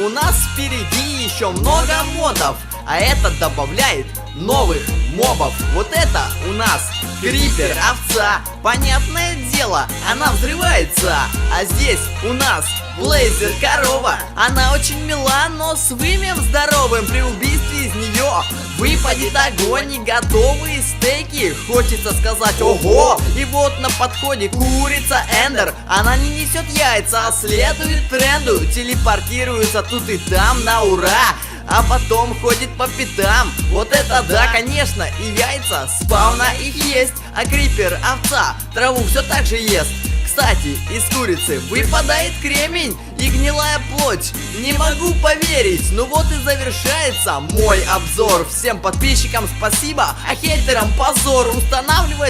у нас впереди еще много модов, а это добавляет новых мобов. Вот это у нас Крипер, овца. Понятное дело, она взрывается. А здесь у нас Блейзер, корова. Она очень мила, но с вымем здоровым. При убийстве из нее выпадет огонь и готовые стейки. Хочется сказать ого. И вот на подходе курица Эндер. Она не несет яйца, а следует тренду. Телепортируется тут и там на ура, а потом ходит по пятам. Вот это да, конечно, и яйца спавна их есть. А Крипер, овца, траву все так же ест. Кстати, из курицы выпадает кремень и гнилая плоть. Не могу поверить. Ну вот и завершается мой обзор. Всем подписчикам спасибо, а хейтерам позор. Устанавливай